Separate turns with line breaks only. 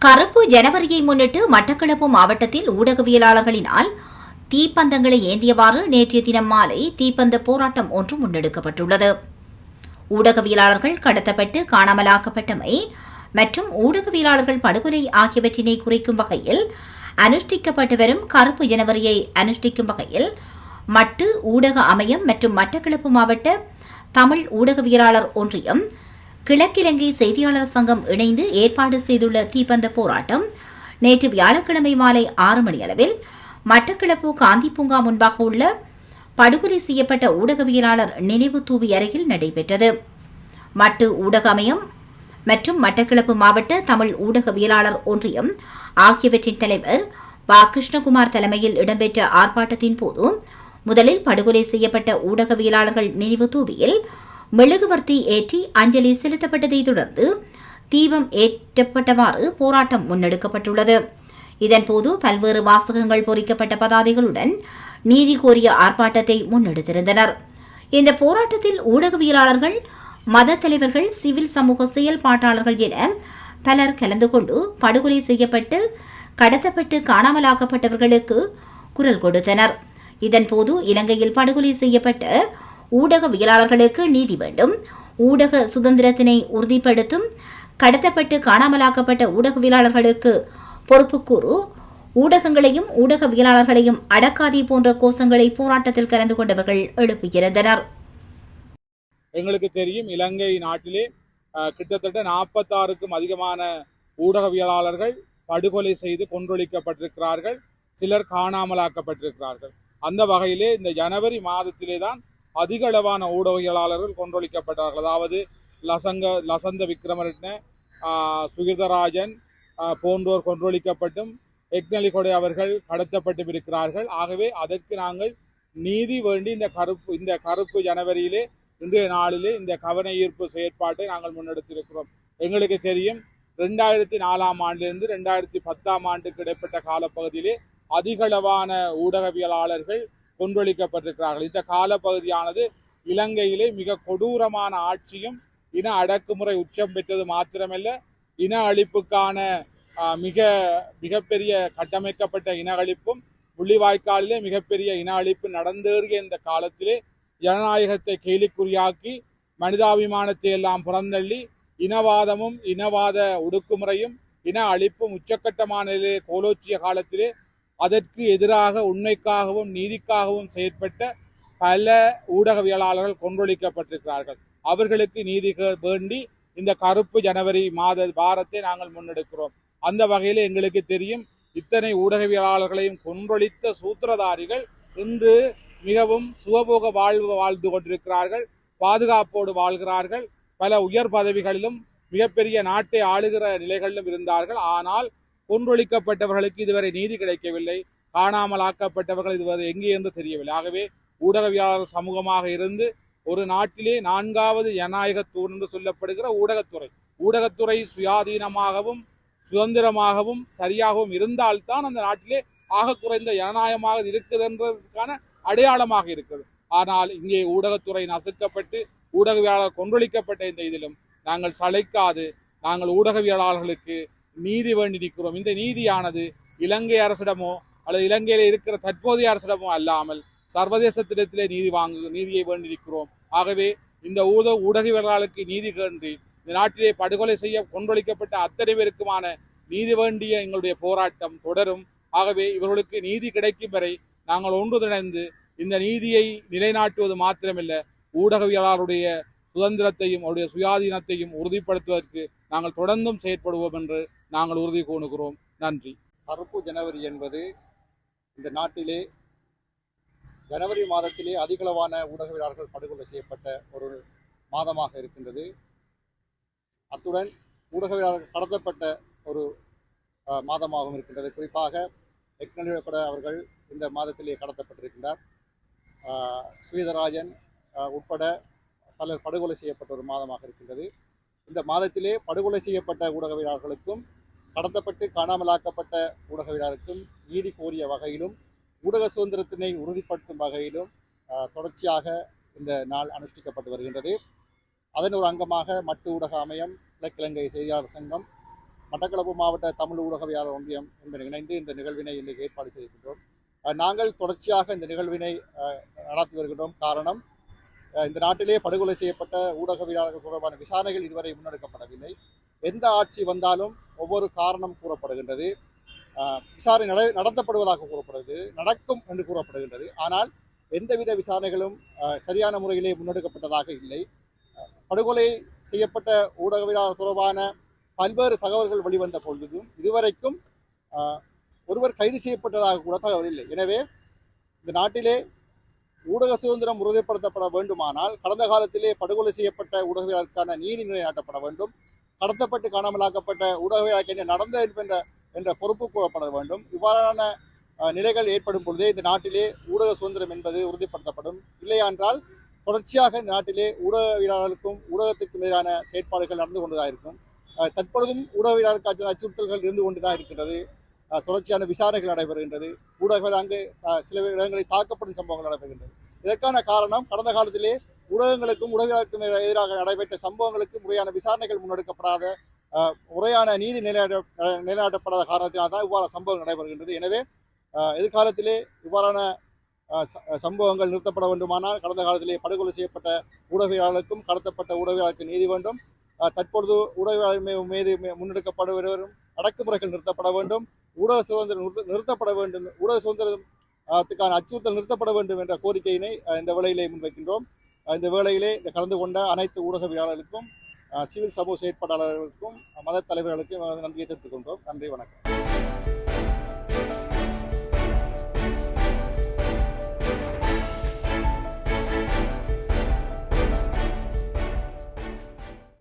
கருப்பு ஜனவரியை முன்னிட்டு மட்டக்களப்பு மாவட்டத்தில் ஊடகவியலாளர்களினால் தீப்பந்தங்களை ஏந்தியவாறு நேற்றைய தினம் மாலை தீப்பந்த போராட்டம் ஒன்று முன்னெடுக்கப்பட்டுள்ளது. ஊடகவியலாளர்கள் கடத்தப்பட்டு காணாமலாக்கப்பட்டமை மற்றும் ஊடகவியலாளர்கள் படுகொலை ஆகியவற்றினை குறைக்கும் வகையில் அனுஷ்டிக்கப்பட்டு வரும் கருப்பு ஜனவரியை அனுஷ்டிக்கும் வகையில் மட்டு ஊடக அமையம் மற்றும் மட்டக்களப்பு மாவட்ட தமிழ் ஊடகவியலாளர் ஒன்றியம் கிழக்கிலங்கை செய்தியாளர் சங்கம் இணைந்து ஏற்பாடு செய்துள்ள தீப்பந்த போராட்டம் நேற்று வியாழக்கிழமை மாலை 6 மணி அளவில் மட்டக்களப்பு காந்தி பூங்கா முன்பாக உள்ள படுகொலை செய்யப்பட்ட ஊடகவியலாளர் நினைவு தூவி அருகில் நடைபெற்றது. மட்டு ஊடக அமையம் மற்றும் மட்டக்களப்பு மாவட்ட தமிழ் ஊடகவியலாளர் ஒன்றியம் ஆகியவற்றின் தலைவர் வ. கிருஷ்ணகுமார் தலைமையில் இடம்பெற்ற ஆர்ப்பாட்டத்தின் போது முதலில் படுகொலை செய்யப்பட்ட ஊடகவியலாளர்கள் நினைவு தூவியில் மெழுகுவர்த்தி ஏற்றி அஞ்சலி செலுத்தப்பட்டதை தொடர்ந்து தீபம் ஏற்றப்பட்டவாறு போராட்டம் முன்னெடுக்கப்பட்டுள்ளது. இதன்போது பல்வேறு வாசகங்கள் பொறிக்கப்பட்ட பதாதைகளுடன் நீதி கோரிய ஆர்ப்பாட்டத்தை முன்னெடுத்திருந்தனர். இந்த போராட்டத்தில் ஊடகவியலாளர்கள், மத தலைவர்கள், சிவில் சமூக செயல்பாட்டாளர்கள் என பலர் கலந்து கொண்டு படுகொலை செய்யப்பட்டு கடத்தப்பட்டு காணாமலாக்கப்பட்டவர்களுக்கு குரல் கொடுத்தனர். இதன்போது இலங்கையில் படுகொலை செய்யப்பட்ட ஊடகவியலாளர்களுக்கு நீதி வேண்டும், ஊடக சுதந்திரத்தினை உறுதிப்படுத்தும், கடத்தப்பட்டு காணாமலாக்கப்பட்ட ஊடகவியலாளர்களுக்கு பொறுப்புக்கூறு, ஊடகங்களையும் ஊடகவியலாளர்களையும் அடக்காதே போன்ற கோஷங்களை போராட்டத்தில் கலந்து கொண்டவர்கள் எழுப்பியிருந்தனர்.
எங்களுக்கு தெரியும், இலங்கை நாட்டிலே கிட்டத்தட்ட 46க்கும் அதிகமான ஊடகவியலாளர்கள் படுகொலை செய்து கொன்றொழிக்கப்பட்டிருக்கிறார்கள், சிலர் காணாமலாக்கப்பட்டிருக்கிறார்கள். அந்த வகையிலே இந்த ஜனவரி மாதத்திலே தான் அதிக அளவான ஊடகவியலாளர்கள் கொன்றொழிக்கப்பட்டார்கள். அதாவது லசந்த விக்ரமரட்ன, சுகிர்தராஜன் போன்றோர் கொன்றொழிக்கப்பட்டும் எக்னலிகொடை அவர்கள் கடத்தப்பட்டும் இருக்கிறார்கள். ஆகவே அதற்கு நாங்கள் நீதி வேண்டி இந்த கருப்பு ஜனவரியிலே இன்றைய நாளிலே இந்த கவன ஈர்ப்பு செயற்பாட்டை நாங்கள் முன்னெடுத்திருக்கிறோம். எங்களுக்கு தெரியும், 2004ஆம் ஆண்டிலிருந்து 2010ஆம் ஆண்டுக்கு இடைப்பட்ட காலப்பகுதியிலே அதிகளவான ஊடகவியலாளர்கள் கொன்றொழிக்கப்பட்டிருக்கிறார்கள். இந்த காலப்பகுதியானது இலங்கையிலே மிக கொடூரமான ஆட்சியும் இன அடக்குமுறை உச்சம் பெற்றது மாத்திரமல்ல, இன அழிப்புக்கான மிகப்பெரிய கட்டமைக்கப்பட்ட இன அழிப்பும் முள்ளிவாய்க்காலிலே மிகப்பெரிய இன அழிப்பு நடந்தேறிய இந்த காலத்திலே ஜனநாயகத்தை கேலிக்குறியாக்கி மனிதாபிமானத்தை எல்லாம் புறந்தள்ளி இனவாதமும் இனவாத ஒடுக்குமுறையும் இன அழிப்பும் உச்சக்கட்டமான நிலையிலே கோலோச்சிய காலத்திலே அதற்கு எதிராக உண்மைக்காகவும் நீதிக்காகவும் செயற்பட்ட பல ஊடகவியலாளர்கள் கொன்றொழிக்கப்பட்டிருக்கிறார்கள். அவர்களுக்கு நீதி வேண்டி இந்த கருப்பு ஜனவரி மாத வாரத்தை நாங்கள் முன்னெடுக்கிறோம். அந்த வகையில் எங்களுக்கு தெரியும், இத்தனை ஊடகவியலாளர்களையும் கொன்றொழித்த சூத்திரதாரிகள் இன்று மிகவும் சுகபோக வாழ்ந்து கொண்டிருக்கிறார்கள், பாதுகாப்போடு வாழ்கிறார்கள், பல உயர் பதவிகளிலும் மிகப்பெரிய நாட்டை ஆளுகிற நிலைகளிலும் இருந்தார்கள். ஆனால் கொன்றொழிக்கப்பட்டவர்களுக்கு இதுவரை நீதி கிடைக்கவில்லை, காணாமலாக்கப்பட்டவர்கள் இதுவரை எங்கே என்று தெரியவில்லை. ஆகவே ஊடகவியலாளர் சமூகமாக இருந்து ஒரு நாட்டிலே 4வது ஜனநாயக தூண் என்று சொல்லப்படுகிற ஊடகத்துறை சுயாதீனமாகவும் சுதந்திரமாகவும் சரியாகவும் இருந்தால்தான் அந்த நாட்டிலே ஆக குறைந்த ஜனநாயகமாக இருக்குது என்றதற்கான அடையாளமாக இருக்கிறது. ஆனால் இங்கே ஊடகத்துறை நசுக்கப்பட்டு ஊடகவியலாளர் கொன்றொழிக்கப்பட்ட இந்த இதிலும் நாங்கள் சளைக்காது நாங்கள் ஊடகவியலாளர்களுக்கு நீதி வேண்டி நிற்கிறோம். இந்த நீதியானது இலங்கை அரசிடமோ அல்லது இலங்கையில இருக்கிற தற்போதைய அரசிடமோ அல்லாமல் சர்வதேசத்திடத்திலே நீதியை வேண்டி நிற்கிறோம். ஆகவே இந்த ஊடகவியலாளர்களுக்கு நீதி வேண்டி இந்த நாட்டிலே படுகொலை செய்ய கொன்றொழிக்கப்பட்ட அத்தனை பேருக்குமான நீதி வேண்டிய எங்களுடைய போராட்டம் தொடரும். ஆகவே இவர்களுக்கு நீதி கிடைக்கும் வரை நாங்கள் ஒன்றுதிணைந்து இந்த நீதியை நிலைநாட்டுவது மாத்திரமல்ல, ஊடகவியலாளருடைய சுதந்திரத்தையும் அவருடைய சுயாதீனத்தையும் உறுதிப்படுத்துவதற்கு நாங்கள் தொடர்ந்தும் செயற்படுவோம் என்று நாங்கள் உறுதி கூறுகிறோம். நன்றி.
கருப்பு ஜனவரி என்பது இந்த நாட்டிலே ஜனவரி மாதத்திலே அதிகளவான ஊடகவியலாளர்கள் படுகொலை செய்யப்பட்ட ஒரு மாதமாக இருக்கின்றது. அத்துடன் ஊடகவியலாளர்கள் கடத்தப்பட்ட ஒரு மாதமாகவும் இருக்கின்றது. குறிப்பாக எக்னலிகொடை அவர்கள் இந்த மாதத்திலே கடத்தப்பட்டிருக்கின்றார். சுகிர்தராஜன் உட்பட பலர் படுகொலை செய்யப்பட்ட ஒரு மாதமாக இருக்கின்றது. இந்த மாதத்திலே படுகொலை செய்யப்பட்ட ஊடகவியலாளர்களுக்கும் கடத்தப்பட்டு காணாமலாக்கப்பட்ட ஊடகவியலாளருக்கும் நீதி கோரிய வகையிலும் ஊடக சுதந்திரத்தினை உறுதிப்படுத்தும் வகையிலும் தொடர்ச்சியாக இந்த நாள் அனுஷ்டிக்கப்பட்டு வருகின்றது. அதன் ஒரு அங்கமாக மட்டு ஊடக அமையம், கிழக்கிலங்கை செய்தியாளர் சங்கம் மட்டக்களப்பு மாவட்ட தமிழ் ஊடகவியலாளர் ஒன்றியம் என்பதை இணைந்து இந்த நிகழ்வினை இன்றைக்கு ஏற்பாடு செய்திருக்கின்றோம். நாங்கள் தொடர்ச்சியாக இந்த நிகழ்வினை நடத்தி வருகின்றோம். காரணம், இந்த நாட்டிலே படுகொலை செய்யப்பட்ட ஊடகவியலாளர்கள் தொடர்பான விசாரணைகள் இதுவரை முன்னெடுக்கப்படவில்லை. எந்த ஆட்சி வந்தாலும் ஒவ்வொரு காரணம் கூறப்படுகின்றது, விசாரணை நடத்தப்படுவதாக கூறப்படுகிறது, நடக்கும் என்று கூறப்படுகின்றது. ஆனால் எந்தவித விசாரணைகளும் சரியான முறையிலே முன்னெடுக்கப்பட்டதாக இல்லை. படுகொலை செய்யப்பட்ட ஊடகவியலாளர் தொடர்பான பல்வேறு தகவல்கள் வெளிவந்த பொழுதும் இதுவரைக்கும் ஒருவர் கைது செய்யப்பட்டதாக கூட தகவல் இல்லை. எனவே இந்த நாட்டிலே ஊடக சுதந்திரம் உறுதிப்படுத்தப்பட வேண்டுமானால் கடந்த காலத்திலே படுகொலை செய்யப்பட்ட ஊடகவியலாளருக்கான நீதி நிலைநாட்டப்பட வேண்டும். கடத்தப்பட்டு காணாமலாக்கப்பட்ட ஊடகவியலாளருக்கு என்ன நடந்த என்ற பொறுப்பு கூறப்பட வேண்டும். இவ்வாறான நிலைகள் ஏற்படும் பொழுதே இந்த நாட்டிலே ஊடக சுதந்திரம் என்பது உறுதிப்படுத்தப்படும். இல்லையென்றால் தொடர்ச்சியாக இந்த நாட்டிலே ஊடகவியலாளர்களுக்கும் ஊடகத்துக்கும் எதிரான செயற்பாடுகள் நடந்து கொண்டுதான் இருக்கும். தற்பொழுதும் ஊடகவியலாளருக்கு அச்சுறுத்தல்கள் இருந்து கொண்டுதான் இருக்கின்றது. தொடர்ச்சியான விசாரணைகள் நடைபெறுகின்றது. ஊடகங்கள் அங்கு சில இடங்களில் தாக்கப்படும் சம்பவங்கள் நடைபெறுகின்றது. இதற்கான காரணம், கடந்த காலத்திலே ஊடகங்களுக்கும் ஊடகங்களுக்கும் எதிராக நடைபெற்ற சம்பவங்களுக்கு முறையான விசாரணைகள் முன்னெடுக்கப்படாத, முறையான நீதி நிலைநாட்டப்படாத காரணத்தினால் தான் இவ்வாறு சம்பவங்கள் நடைபெறுகின்றது. எனவே எதிர்காலத்திலே இவ்வாறான சம்பவங்கள் நிறுத்தப்பட வேண்டுமானால் கடந்த காலத்திலே படுகொலை செய்யப்பட்ட ஊடகவியலாளருக்கும் கடத்தப்பட்ட ஊடகவியலாளருக்கு நீதி வேண்டும். தற்பொழுது ஊடகவியலாளர் மீது முன்னெடுக்கப்படுவரும் அடக்குமுறைகள் நிறுத்தப்பட வேண்டும். ஊடக சுதந்திரம் நிறுத்தப்பட வேண்டும். ஊடக சுதந்திரத்துக்கான அச்சுறுத்தல் நிறுத்தப்பட வேண்டும் என்ற கோரிக்கையினை இந்த வேளையிலே முன்வைக்கின்றோம். இந்த வேளையிலே கலந்து கொண்ட அனைத்து ஊடகவியலாளர்களுக்கும், சிவில் சமூக செயற்பாட்டாளர்களுக்கும், மத தலைவர்களுக்கும் நன்றியை தெரிவித்துக் கொண்டோம். நன்றி, வணக்கம்.